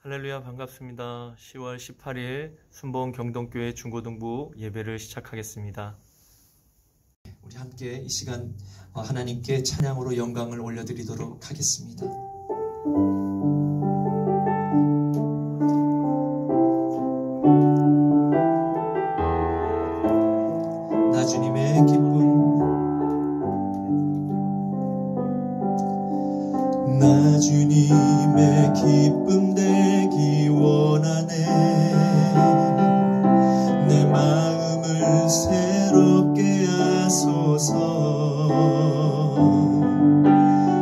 할렐루야, 반갑습니다. 10월 18일 순봉 경동교회 중고등부 예배를 시작하겠습니다. 우리 함께 이 시간 하나님께 찬양으로 영광을 올려드리도록 하겠습니다. 나 주님의 기쁨, 나 주님의 기쁨 되기 원하네. 내 마음을 새롭게 하소서.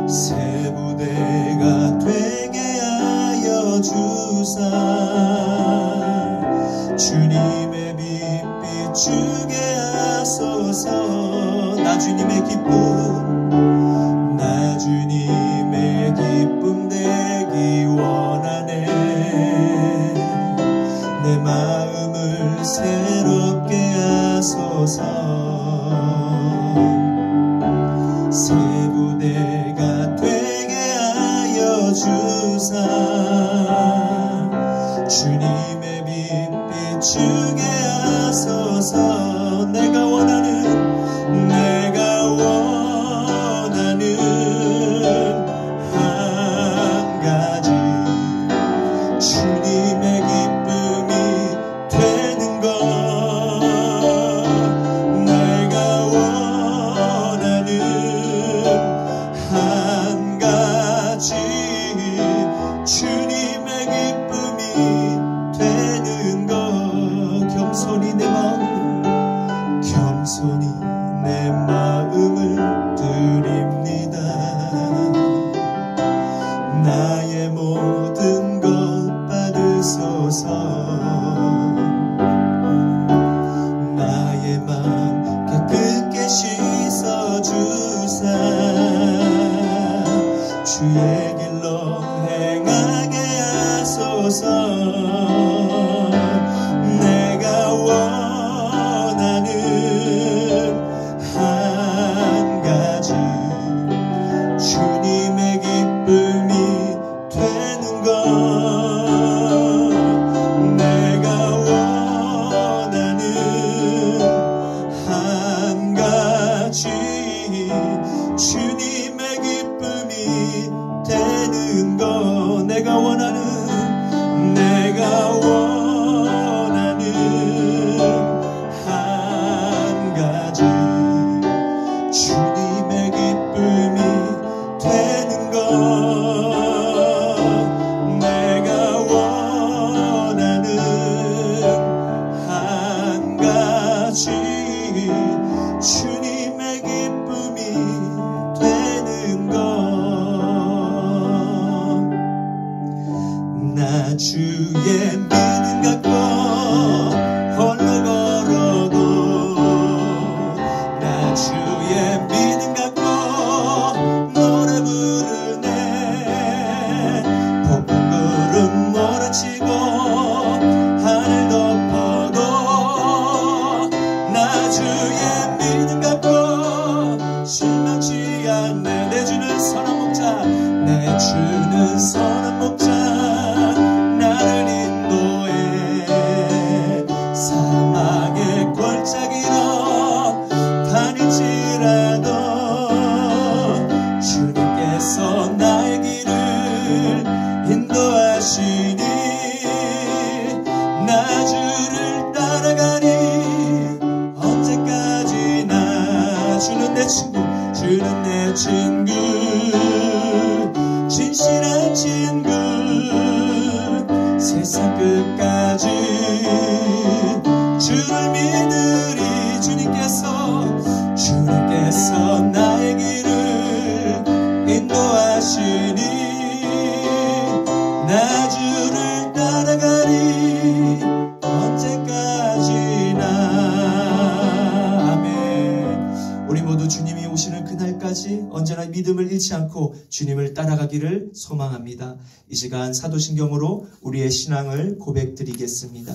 새 부대가 되게 하여 주사. 주님의 빛 비추게 하소서. 나 주님의 기쁨, 나 주님의 기쁨 되기 원하네. 내 마음을 새롭게 하소서. 새 부대가 되게 하여 주사. 주님의 빛 비추게 하소서. 내가 원하는 한 가지, 주님의 기쁨이 되는 것. 내가 원하는 한 가지, 주님의 기쁨이 되는 것. 겸손히 내 마음을 드립니다. 나의 모든 것 받으소서. 나의 맘 깨끗게 씻어주사. 주의 길로 행하게 하소서. 내가 원하는 한 가지, 주님의 기쁨이 되는 것. 내가 원하는 한 가지, 주님의 기쁨이 되는 것. 내가 원하는 한 가지, 주님의 기쁨이 되는 것. 내가 원하는 한 가지, 주님의 기쁨이 되는 것. 나 주의 믿음 갖고 홀로 걸어도, 나 주의 믿음 갖고 노래 부르네. 폭풍 구름 몰아치고 하늘 덮어도, 나 주의 믿음 갖고 실망치 않네. 내 주는 선한 목자, 내 주는 선한 목자, 나를 인도해. 사막의 골짜기로 다닐지라도 주님께서 나의 길을 인도하시니. 나 주를 따라가니 언제까지나. 주는 내 친구, 주는 내 친구, 진실한 친구. 세상 끝까지 주를 믿으리. 주님께서 나의 길을 인도하시니. 나 주를 따라가리 언제까지나. 아멘. 우리 모두 주님이 오시는 그날까지 언제나 믿음을 잃지 않고 주님을 따라가기를 소망합니다. 이 시간 사도신경으로 우리의 신앙을 고백드리겠습니다.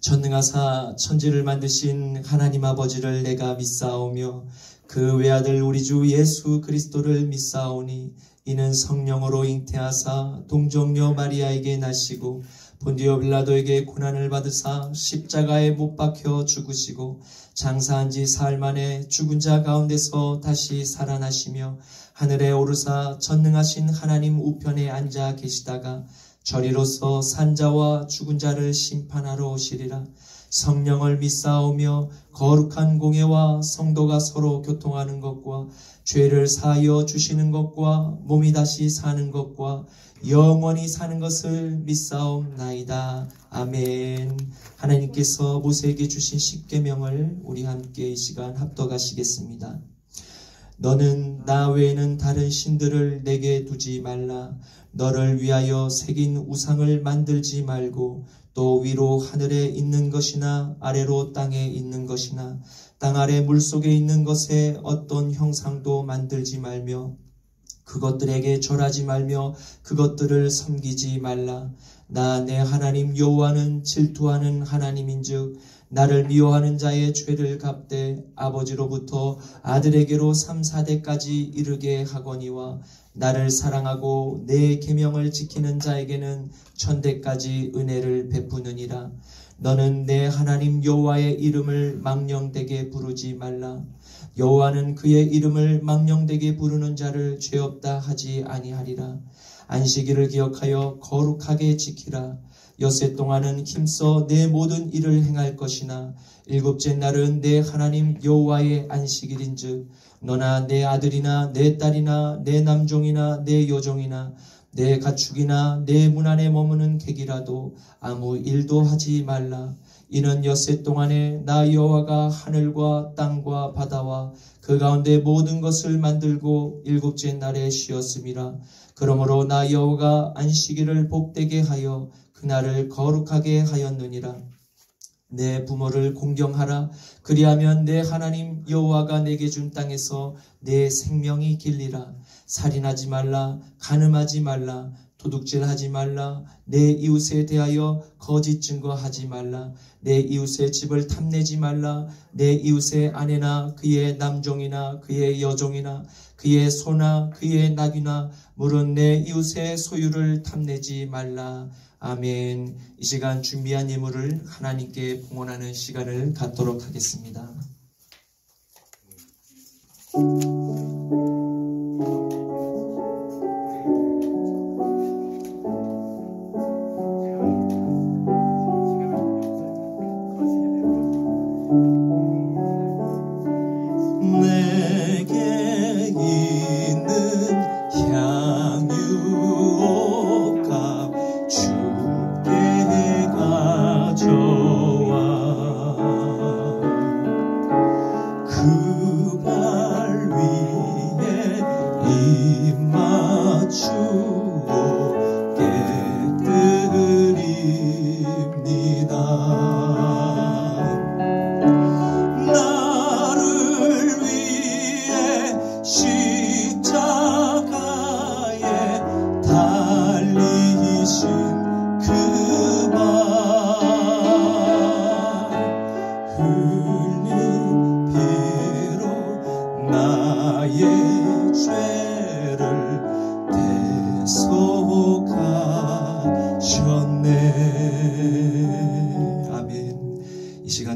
전능하사 천지를 만드신 하나님 아버지를 내가 믿사오며 그 외아들 우리 주 예수 그리스도를 믿사오니 이는 성령으로 잉태하사 동정녀 마리아에게 나시고 본디오 빌라도에게 고난을 받으사 십자가에 못 박혀 죽으시고 장사한 지 사흘 만에 죽은 자 가운데서 다시 살아나시며 하늘에 오르사 전능하신 하나님 우편에 앉아 계시다가 저리로서 산자와 죽은 자를 심판하러 오시리라. 성령을 믿사오며 거룩한 공예와 성도가 서로 교통하는 것과 죄를 사하여 주시는 것과 몸이 다시 사는 것과 영원히 사는 것을 믿사옵나이다. 아멘. 하나님께서 모세에게 주신 십계명을 우리 함께 이 시간 합독하시겠습니다. 너는 나 외에는 다른 신들을 내게 두지 말라. 너를 위하여 새긴 우상을 만들지 말고 또 위로 하늘에 있는 것이나 아래로 땅에 있는 것이나 땅 아래 물속에 있는 것에 어떤 형상도 만들지 말며 그것들에게 절하지 말며 그것들을 섬기지 말라. 나 내 하나님 여호와는 질투하는 하나님인즉 나를 미워하는 자의 죄를 갚되 아버지로부터 아들에게로 3, 4대까지 이르게 하거니와 나를 사랑하고 내 계명을 지키는 자에게는 1000대까지 은혜를 베푸느니라. 너는 내 하나님 여호와의 이름을 망령되게 부르지 말라. 여호와는 그의 이름을 망령되게 부르는 자를 죄 없다 하지 아니하리라. 안식일을 기억하여 거룩하게 지키라. 엿새 동안은 힘써 내 모든 일을 행할 것이나 일곱째 날은 내 하나님 여호와의 안식일인즉 너나 내 아들이나 내 딸이나 내 남종이나 내 여종이나 내 가축이나 내 문 안에 머무는 객이라도 아무 일도 하지 말라. 이는 엿새 동안에 나 여호와가 하늘과 땅과 바다와 그 가운데 모든 것을 만들고 일곱째 날에 쉬었음이라. 그러므로 나 여호와가 안식일을 복되게 하여 그날을 거룩하게 하였느니라. 내 부모를 공경하라. 그리하면 내 하나님 여호와가 내게 준 땅에서 내 생명이 길리라. 살인하지 말라. 간음하지 말라. 도둑질하지 말라. 내 이웃에 대하여 거짓 증거하지 말라. 내 이웃의 집을 탐내지 말라. 내 이웃의 아내나 그의 남종이나 그의 여종이나 그의 소나 그의 낙이나 물은 내 이웃의 소유를 탐내지 말라. 아멘. 이 시간 준비한 예물을 하나님께 봉헌하는 시간을 갖도록 하겠습니다. 내게 있는 향유옥합 주께 가져와 그 발 위에 입 맞추고 깨뜨립니다.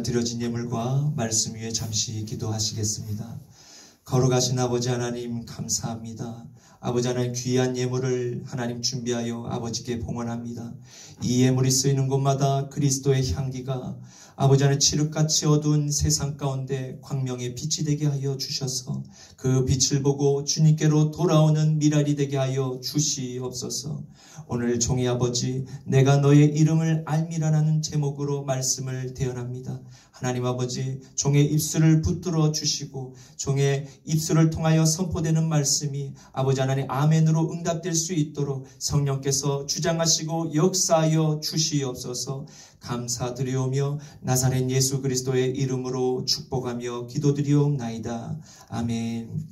드려진 예물과 말씀 위에 잠시 기도하시겠습니다. 거룩하신 아버지 하나님 감사합니다. 아버지 하나님 귀한 예물을 하나님 준비하여 아버지께 봉헌합니다. 이 예물이 쓰이는 곳마다 그리스도의 향기가 아버지 하나님 칠흑같이 어두운 세상 가운데 광명의 빛이 되게 하여 주셔서 그 빛을 보고 주님께로 돌아오는 미랄이 되게 하여 주시옵소서. 오늘 종의 아버지 내가 너의 이름을 알미라라는 제목으로 말씀을 대언합니다. 하나님 아버지 종의 입술을 붙들어 주시고 종의 입술을 통하여 선포되는 말씀이 아버지 하나님 아멘으로 응답될 수 있도록 성령께서 주장하시고 역사하여 주시옵소서. 감사드리오며 나사렛 예수 그리스도의 이름으로 축복하며 기도드리옵나이다. 아멘.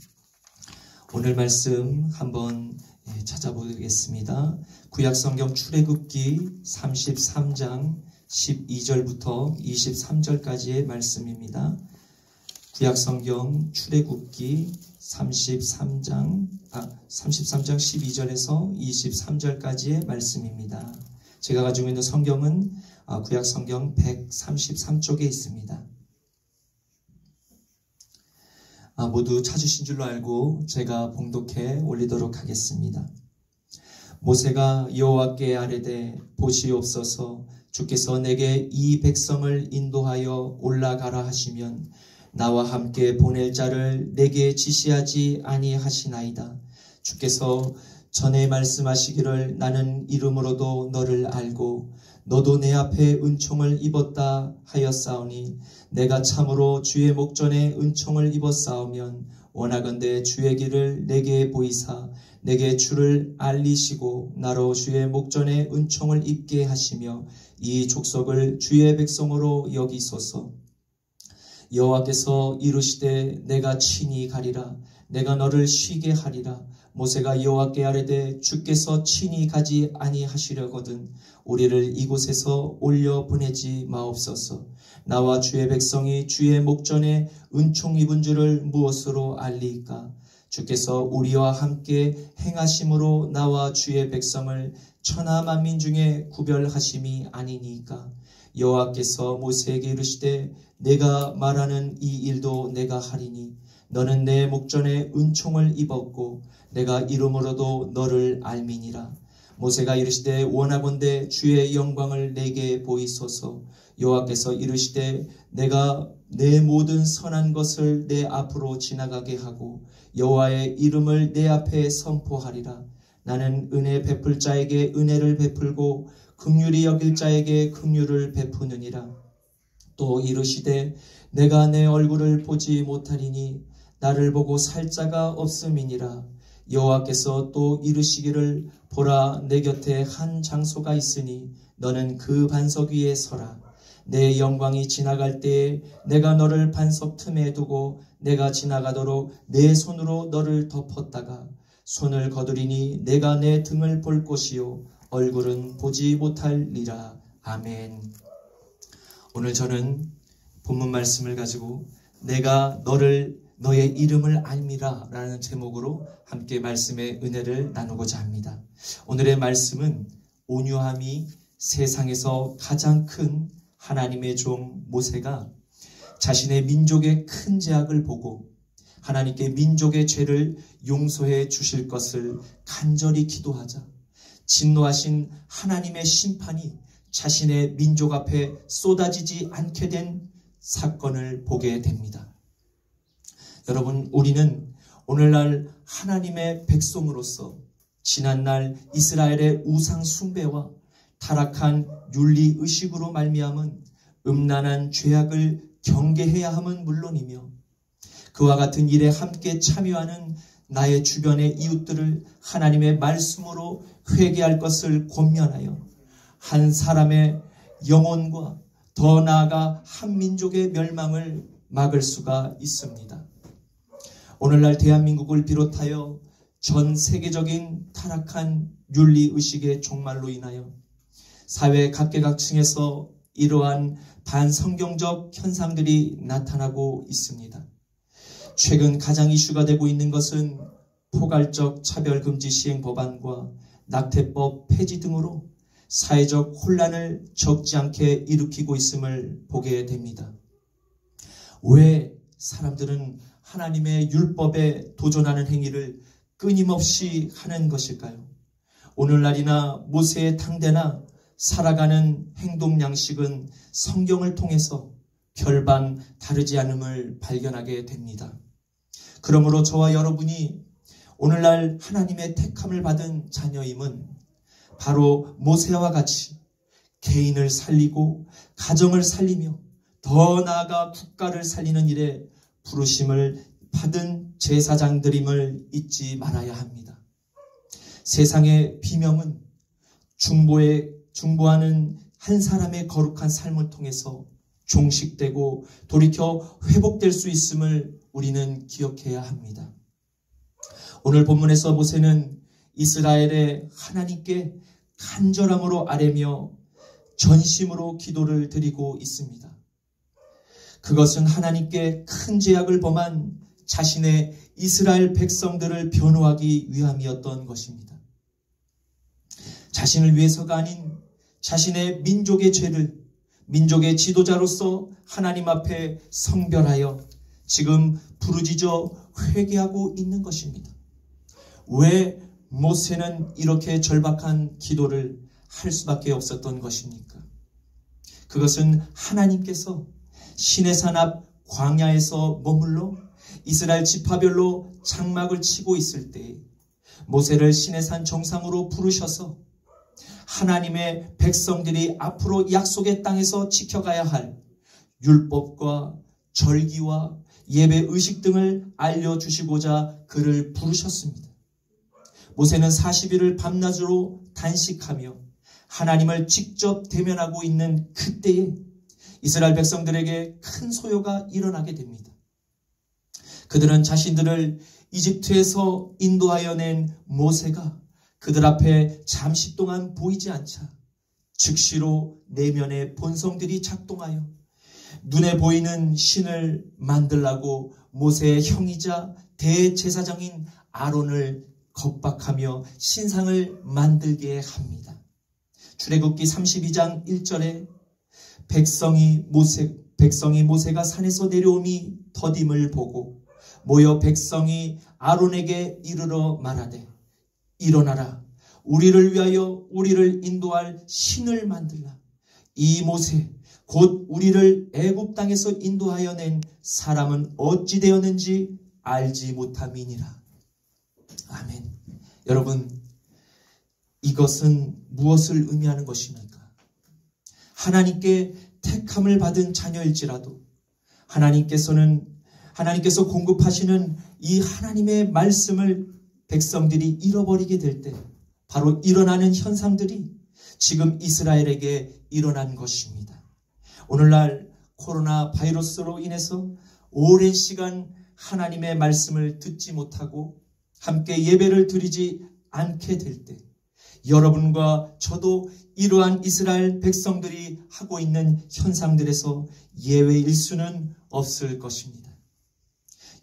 오늘 말씀 한번 찾아보겠습니다. 구약성경 출애굽기 33장 12절부터 23절까지의 말씀입니다. 구약성경 출애굽기 33장 12절에서 23절까지의 말씀입니다. 제가 가지고 있는 성경은 구약 성경 133쪽에 있습니다. 모두 찾으신 줄로 알고 제가 봉독해 올리도록 하겠습니다. 모세가 여호와께 아뢰되 보시옵소서 주께서 내게 이 백성을 인도하여 올라가라 하시면 나와 함께 보낼 자를 내게 지시하지 아니하시나이다. 주께서 전에 말씀하시기를 나는 이름으로도 너를 알고 너도 내 앞에 은총을 입었다 하였사오니 내가 참으로 주의 목전에 은총을 입었사오면 원하건대 주의 길을 내게 보이사 내게 주를 알리시고 나로 주의 목전에 은총을 입게 하시며 이 족속을 주의 백성으로 여기소서. 여호와께서 이르시되 내가 친히 가리라. 내가 너를 쉬게 하리라. 모세가 여호와께 아뢰되 주께서 친히 가지 아니하시려거든 우리를 이곳에서 올려 보내지 마옵소서. 나와 주의 백성이 주의 목전에 은총 입은 줄을 무엇으로 알리이까? 주께서 우리와 함께 행하심으로 나와 주의 백성을 천하 만민 중에 구별하심이 아니니까. 여호와께서 모세에게 이르시되 내가 말하는 이 일도 내가 하리니 너는 내 목전에 은총을 입었고 내가 이름으로도 너를 알미니라. 모세가 이르시되 원하건대 주의 영광을 내게 보이소서. 여호와께서 이르시되 내가 내 모든 선한 것을 내 앞으로 지나가게 하고 여호와의 이름을 내 앞에 선포하리라. 나는 은혜 베풀 자에게 은혜를 베풀고 긍휼히 여길 자에게 긍휼을 베푸느니라. 또 이르시되 내가 내 얼굴을 보지 못하리니 나를 보고 살 자가 없음이니라. 여호와께서 또 이르시기를 보라 내 곁에 한 장소가 있으니 너는 그 반석 위에 서라. 내 영광이 지나갈 때에 내가 너를 반석 틈에 두고 내가 지나가도록 내 손으로 너를 덮었다가 손을 거두리니 내가 내 등을 볼 것이요 얼굴은 보지 못하리라. 아멘. 오늘 저는 본문 말씀을 가지고 내가 너의 이름을 알미라 라는 제목으로 함께 말씀의 은혜를 나누고자 합니다. 오늘의 말씀은 온유함이 세상에서 가장 큰 하나님의 종 모세가 자신의 민족의 큰 죄악을 보고 하나님께 민족의 죄를 용서해 주실 것을 간절히 기도하자 진노하신 하나님의 심판이 자신의 민족 앞에 쏟아지지 않게 된 사건을 보게 됩니다. 여러분, 우리는 오늘날 하나님의 백성으로서 지난날 이스라엘의 우상 숭배와 타락한 윤리의식으로 말미암은 음란한 죄악을 경계해야 함은 물론이며 그와 같은 일에 함께 참여하는 나의 주변의 이웃들을 하나님의 말씀으로 회개할 것을 권면하여 한 사람의 영혼과 더 나아가 한 민족의 멸망을 막을 수가 있습니다. 오늘날 대한민국을 비롯하여 전 세계적인 타락한 윤리의식의 종말로 인하여 사회 각계각층에서 이러한 반성경적 현상들이 나타나고 있습니다. 최근 가장 이슈가 되고 있는 것은 포괄적 차별금지 시행 법안과 낙태법 폐지 등으로 사회적 혼란을 적지 않게 일으키고 있음을 보게 됩니다. 왜 사람들은 하나님의 율법에 도전하는 행위를 끊임없이 하는 것일까요? 오늘날이나 모세의 당대나 살아가는 행동 양식은 성경을 통해서 별반 다르지 않음을 발견하게 됩니다. 그러므로 저와 여러분이 오늘날 하나님의 택함을 받은 자녀임은 바로 모세와 같이 개인을 살리고 가정을 살리며 더 나아가 국가를 살리는 일에 부르심을 받은 제사장들임을 잊지 말아야 합니다. 세상의 비명은 중보하는 한 사람의 거룩한 삶을 통해서 종식되고 돌이켜 회복될 수 있음을 우리는 기억해야 합니다. 오늘 본문에서 모세는 이스라엘의 하나님께 간절함으로 아뢰며 전심으로 기도를 드리고 있습니다. 그것은 하나님께 큰 죄악을 범한 자신의 이스라엘 백성들을 변호하기 위함이었던 것입니다. 자신을 위해서가 아닌 자신의 민족의 죄를 민족의 지도자로서 하나님 앞에 성별하여 지금 부르짖어 회개하고 있는 것입니다. 왜 모세는 이렇게 절박한 기도를 할 수밖에 없었던 것입니까? 그것은 하나님께서 시내산 앞 광야에서 머물러 이스라엘 지파별로 장막을 치고 있을 때에 모세를 시내산 정상으로 부르셔서 하나님의 백성들이 앞으로 약속의 땅에서 지켜가야 할 율법과 절기와 예배 의식 등을 알려주시고자 그를 부르셨습니다. 모세는 40일을 밤낮으로 단식하며 하나님을 직접 대면하고 있는 그때에 이스라엘 백성들에게 큰 소요가 일어나게 됩니다. 그들은 자신들을 이집트에서 인도하여 낸 모세가 그들 앞에 잠시 동안 보이지 않자 즉시로 내면의 본성들이 작동하여 눈에 보이는 신을 만들라고 모세의 형이자 대제사장인 아론을 겁박하며 신상을 만들게 합니다. 출애굽기 32장 1절에 백성이 모세가 산에서 내려오니 더딤을 보고 모여 백성이 아론에게 이르러 말하되 일어나라 우리를 위하여 우리를 인도할 신을 만들라. 이 모세 곧 우리를 애굽 땅에서 인도하여 낸 사람은 어찌 되었는지 알지 못함이니라. 아멘. 여러분, 이것은 무엇을 의미하는 것입니까? 하나님께 택함을 받은 자녀일지라도 하나님께서 공급하시는 이 하나님의 말씀을 백성들이 잃어버리게 될 때 바로 일어나는 현상들이 지금 이스라엘에게 일어난 것입니다. 오늘날 코로나 바이러스로 인해서 오랜 시간 하나님의 말씀을 듣지 못하고 함께 예배를 드리지 않게 될 때 여러분과 저도 이러한 이스라엘 백성들이 하고 있는 현상들에서 예외일 수는 없을 것입니다.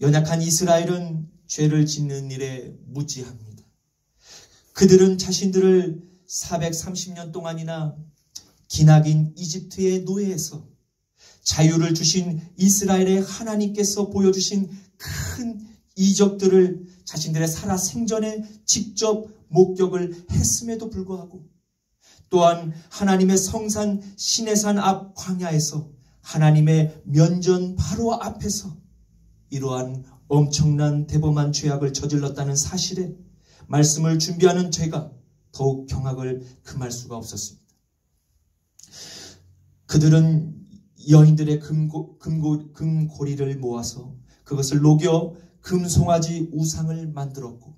연약한 이스라엘은 죄를 짓는 일에 무지합니다. 그들은 자신들을 430년 동안이나 기나긴 이집트의 노예에서 자유를 주신 이스라엘의 하나님께서 보여주신 큰 이적들을 자신들의 살아 생전에 직접 목격을 했음에도 불구하고 또한 하나님의 성산 시내산 앞 광야에서 하나님의 면전 바로 앞에서 이러한 엄청난 대범한 죄악을 저질렀다는 사실에 말씀을 준비하는 제가 더욱 경악을 금할 수가 없었습니다. 그들은 여인들의 금고리를 모아서 그것을 녹여 금송아지 우상을 만들었고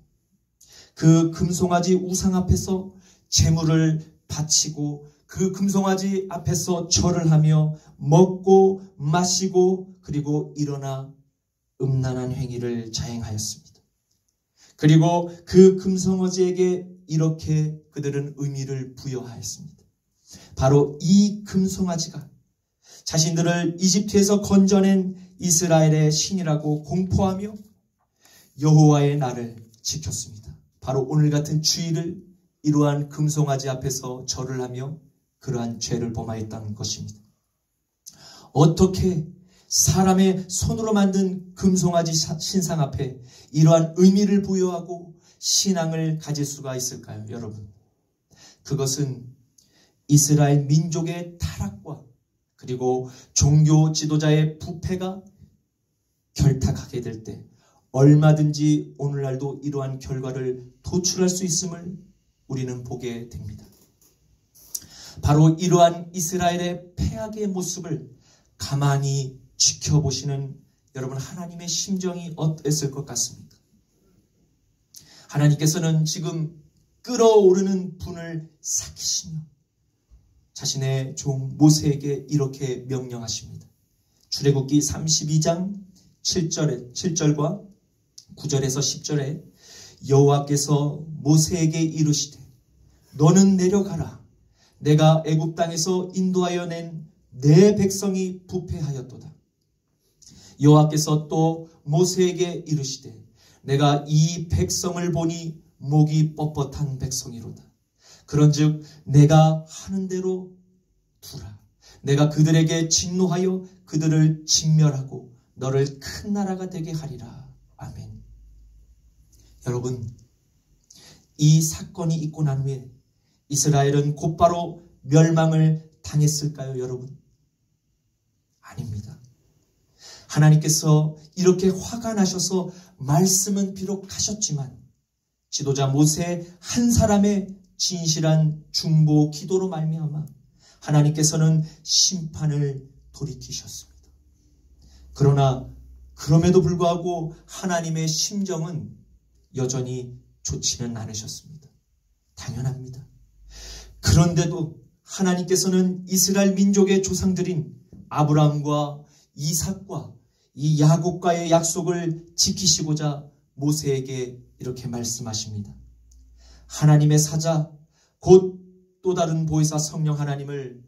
그 금송아지 우상 앞에서 제물을 바치고 그 금송아지 앞에서 절을 하며 먹고 마시고 그리고 일어나 음란한 행위를 자행하였습니다. 그리고 그 금송아지에게 이렇게 그들은 의미를 부여하였습니다. 바로 이 금송아지가 자신들을 이집트에서 건져낸 이스라엘의 신이라고 공포하며 여호와의 날을 지켰습니다. 바로 오늘 같은 주일을 이러한 금송아지 앞에서 절을 하며 그러한 죄를 범하였다는 것입니다. 어떻게 사람의 손으로 만든 금송아지 신상 앞에 이러한 의미를 부여하고 신앙을 가질 수가 있을까요, 여러분? 그것은 이스라엘 민족의 타락과 그리고 종교 지도자의 부패가 결탁하게 될 때 얼마든지 오늘날도 이러한 결과를 도출할 수 있음을 우리는 보게 됩니다. 바로 이러한 이스라엘의 패악의 모습을 가만히 지켜보시는 여러분 하나님의 심정이 어땠을 것 같습니까? 하나님께서는 지금 끓어오르는 분을 삭히시며 자신의 종 모세에게 이렇게 명령하십니다. 출애굽기 32장 7절과 9절에서 10절에 여호와께서 모세에게 이르시되 너는 내려가라. 내가 애굽 땅에서 인도하여 낸 내 백성이 부패하였도다. 여호와께서 또 모세에게 이르시되 내가 이 백성을 보니 목이 뻣뻣한 백성이로다. 그런즉 내가 하는 대로 두라. 내가 그들에게 진노하여 그들을 진멸하고 너를 큰 나라가 되게 하리라. 아멘. 여러분, 이 사건이 있고 난 후에 이스라엘은 곧바로 멸망을 당했을까요, 여러분? 아닙니다. 하나님께서 이렇게 화가 나셔서 말씀은 비록 하셨지만 지도자 모세 한 사람의 진실한 중보 기도로 말미암아 하나님께서는 심판을 돌이키셨습니다. 그러나 그럼에도 불구하고 하나님의 심정은 여전히 좋지는 않으셨습니다. 당연합니다. 그런데도 하나님께서는 이스라엘 민족의 조상들인 아브라함과 이삭과 이 야곱과의 약속을 지키시고자 모세에게 이렇게 말씀하십니다. 하나님의 사자 곧 또 다른 보혜사 성령 하나님을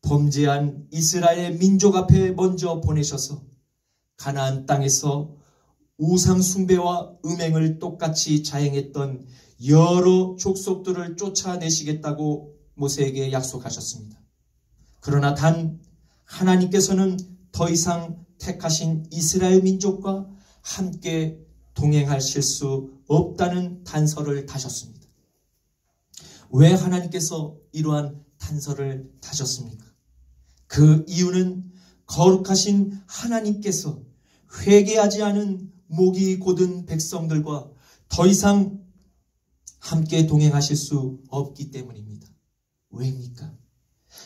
범죄한 이스라엘 민족 앞에 먼저 보내셔서 가나안 땅에서 우상 숭배와 음행을 똑같이 자행했던 여러 족속들을 쫓아내시겠다고 모세에게 약속하셨습니다. 그러나 단 하나님께서는 더 이상 택하신 이스라엘 민족과 함께 동행하실 수 없다는 단서를 다셨습니다. 왜 하나님께서 이러한 단서를 다셨습니까? 그 이유는 거룩하신 하나님께서 회개하지 않은 목이 곧은 백성들과 더 이상 함께 동행하실 수 없기 때문입니다. 왜입니까?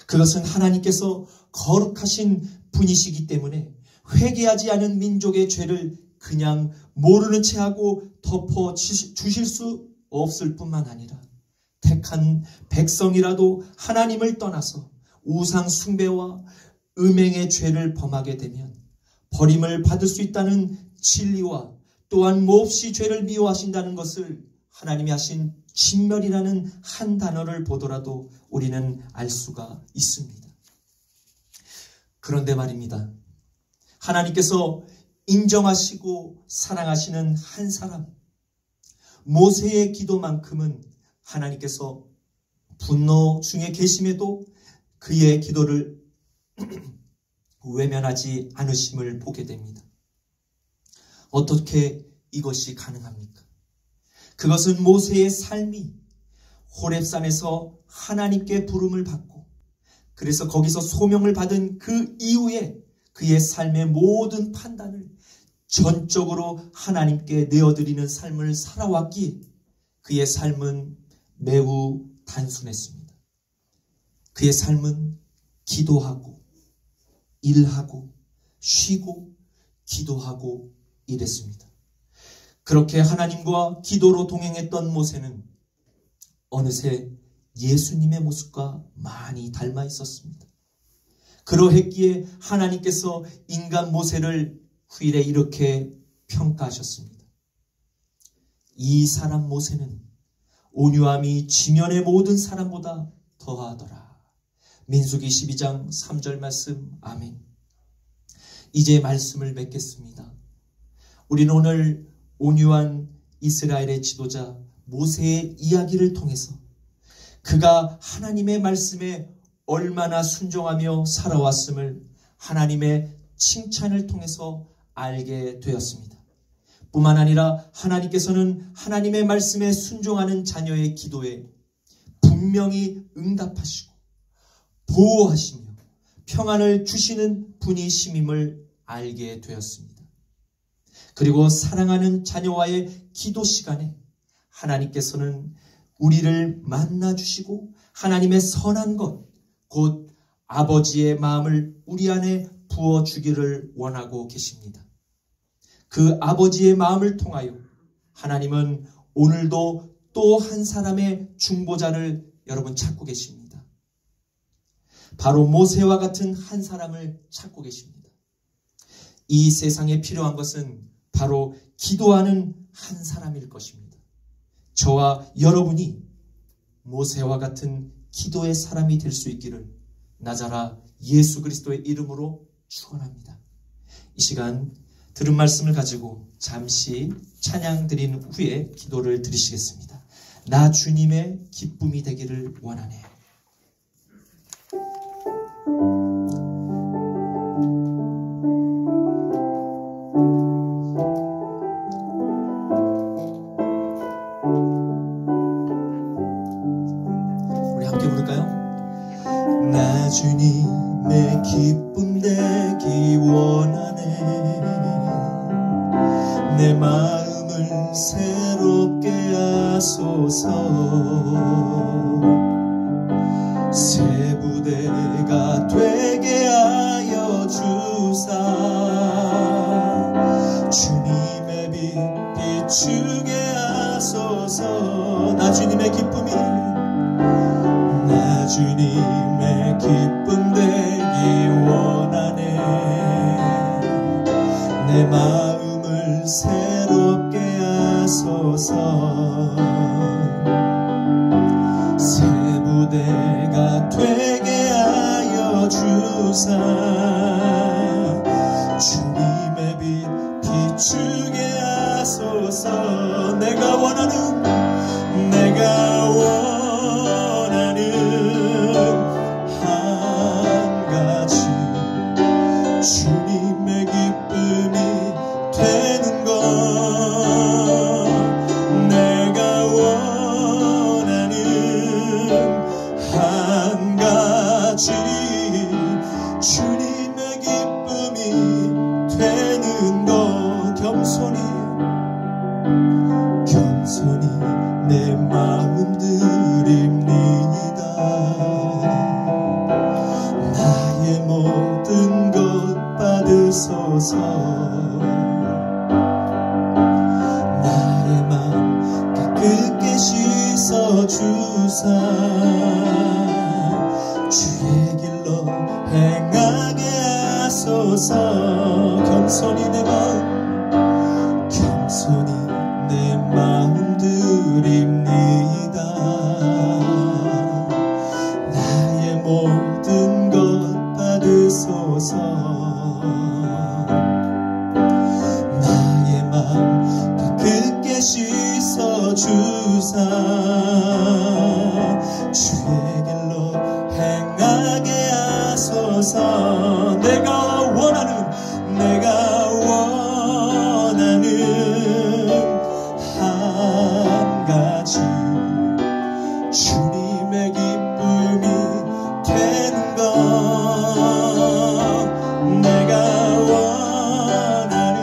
그것은 하나님께서 거룩하신 분이시기 때문에 회개하지 않은 민족의 죄를 그냥 모르는 채 하고 덮어 주실 수 없을 뿐만 아니라 택한 백성이라도 하나님을 떠나서 우상 숭배와 음행의 죄를 범하게 되면 버림을 받을 수 있다는 진리와 또한 몹시 죄를 미워하신다는 것을 하나님이 하신 진멸이라는 한 단어를 보더라도 우리는 알 수가 있습니다. 그런데 말입니다. 하나님께서 인정하시고 사랑하시는 한 사람, 모세의 기도만큼은 하나님께서 분노 중에 계심에도 그의 기도를 외면하지 않으심을 보게 됩니다. 어떻게 이것이 가능합니까? 그것은 모세의 삶이 호렙산에서 하나님께 부름을 받고 그래서 거기서 소명을 받은 그 이후에 그의 삶의 모든 판단을 전적으로 하나님께 내어드리는 삶을 살아왔기에 그의 삶은 매우 단순했습니다. 그의 삶은 기도하고 일하고 쉬고 기도하고 일했습니다. 그렇게 하나님과 기도로 동행했던 모세는 어느새 예수님의 모습과 많이 닮아 있었습니다. 그러했기에 하나님께서 인간 모세를 후일에 이렇게 평가하셨습니다. 이 사람 모세는 온유함이 지면의 모든 사람보다 더하더라. 민수기 12장 3절 말씀. 아멘. 이제 말씀을 맺겠습니다. 우리는 오늘 온유한 이스라엘의 지도자 모세의 이야기를 통해서 그가 하나님의 말씀에 얼마나 순종하며 살아왔음을 하나님의 칭찬을 통해서 알게 되었습니다. 뿐만 아니라 하나님께서는 하나님의 말씀에 순종하는 자녀의 기도에 분명히 응답하시고 보호하시며 평안을 주시는 분이심임을 알게 되었습니다. 그리고 사랑하는 자녀와의 기도 시간에 하나님께서는 우리를 만나주시고 하나님의 선한 것, 곧 아버지의 마음을 우리 안에 부어주기를 원하고 계십니다. 그 아버지의 마음을 통하여 하나님은 오늘도 또 한 사람의 중보자를 여러분 찾고 계십니다. 바로 모세와 같은 한 사람을 찾고 계십니다. 이 세상에 필요한 것은 바로 기도하는 한 사람일 것입니다. 저와 여러분이 모세와 같은 기도의 사람이 될 수 있기를 나자라 예수 그리스도의 이름으로 축원합니다. 이 시간 들은 말씀을 가지고 잠시 찬양 드린 후에 기도를 드리시겠습니다. 나 주님의 기쁨이 되기를 원하네. 우리 함께 부를까요? 나 주님의 기쁨 되기 원하네. 내 마음을 새롭게 하소서. 새 부대가 되게 하여 주사. 주님의 빛 비추게 하소서. 나 주님의 기쁨이, 나 주님의 기쁨 되기 원하네. 내 마음을 새롭게 하소서. 새 부대가 되게 하여 주사. 주님의 빛 비추게 하소서. 내가 원하는 한 가지 주님의 기쁨이 되는 것. 내가 원하는 한 가지 주님의 기쁨이 되는 것. 겸손히 내 마음 드립니다. 나의 모든 것 받으소서. 나의 마음 깨끗게 씻어주사. 주의 길로 행하게 하소서. 겸손히 내 마음 드립니다. 나의 모든 것 받으소서. 나의 마음 깨끗게 씻어주사. 주의 길로 행하게 하소서. 내가 원하는 한 가지 주님의 기쁨이 되는 것. 내가 원하는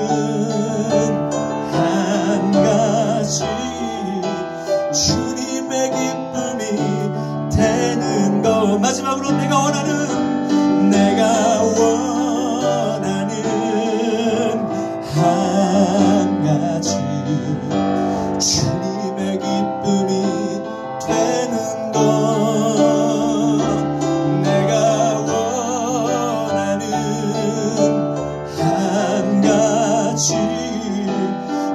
한 가지 주님의 기쁨이 되는 것. 마지막으로 내가 원하는 한 가지 주님의 기쁨이 되는 것. 내가 원하는 한 가지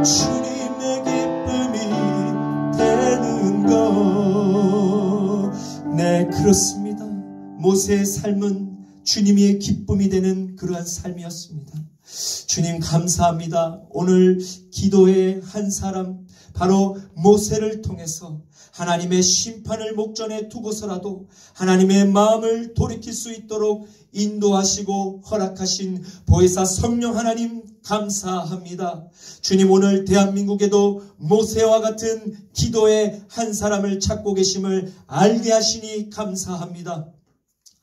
주님의 기쁨이 되는 것. 네, 그렇습니다. 모세의 삶은 주님의 기쁨이 되는 그러한 삶이었습니다. 주님 감사합니다. 오늘 기도의 한 사람, 바로 모세를 통해서 하나님의 심판을 목전에 두고서라도 하나님의 마음을 돌이킬 수 있도록 인도하시고 허락하신 보혜사 성령 하나님 감사합니다. 주님, 오늘 대한민국에도 모세와 같은 기도의 한 사람을 찾고 계심을 알게 하시니 감사합니다.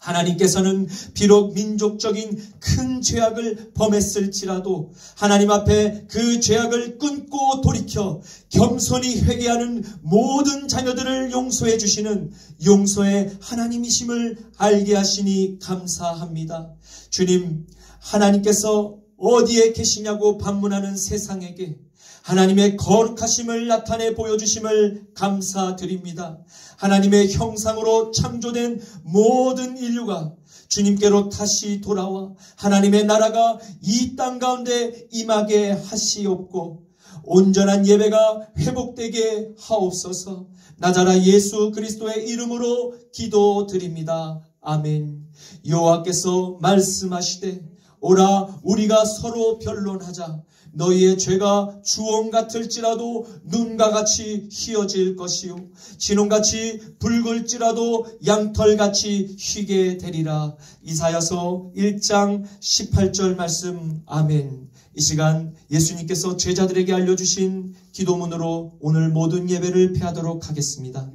하나님께서는 비록 민족적인 큰 죄악을 범했을지라도 하나님 앞에 그 죄악을 끊고 돌이켜 겸손히 회개하는 모든 자녀들을 용서해 주시는 용서의 하나님이심을 알게 하시니 감사합니다. 주님, 하나님께서 어디에 계시냐고 반문하는 세상에게 하나님의 거룩하심을 나타내 보여주심을 감사드립니다. 하나님의 형상으로 창조된 모든 인류가 주님께로 다시 돌아와 하나님의 나라가 이 땅 가운데 임하게 하시옵고 온전한 예배가 회복되게 하옵소서. 나자라 예수 그리스도의 이름으로 기도드립니다. 아멘. 여호와께서 말씀하시되 오라 우리가 서로 변론하자. 너희의 죄가 주홍 같을지라도 눈과 같이 희어질 것이요 진홍같이 붉을지라도 양털같이 희게 되리라. 이사야서 1장 18절 말씀. 아멘. 이 시간 예수님께서 제자들에게 알려주신 기도문으로 오늘 모든 예배를 폐하도록 하겠습니다.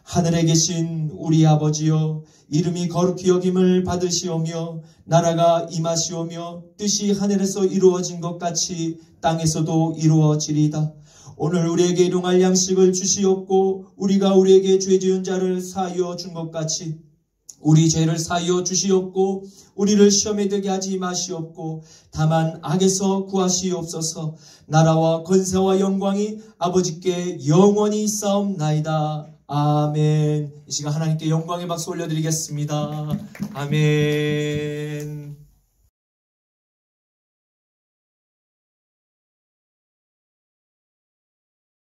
하늘에 계신 우리 아버지여, 이름이 거룩히 여김을 받으시오며 나라가 임하시오며 뜻이 하늘에서 이루어진 것 같이 땅에서도 이루어지리이다. 오늘 우리에게 일용할 양식을 주시옵고 우리가 우리에게 죄 지은 자를 사하여 준 것 같이 우리 죄를 사하여 주시옵고 우리를 시험에 들게 하지 마시옵고 다만 악에서 구하시옵소서. 나라와 권세와 영광이 아버지께 영원히 있사옵나이다. 아멘. 이 시간 하나님께 영광의 박수 올려드리겠습니다. 아멘.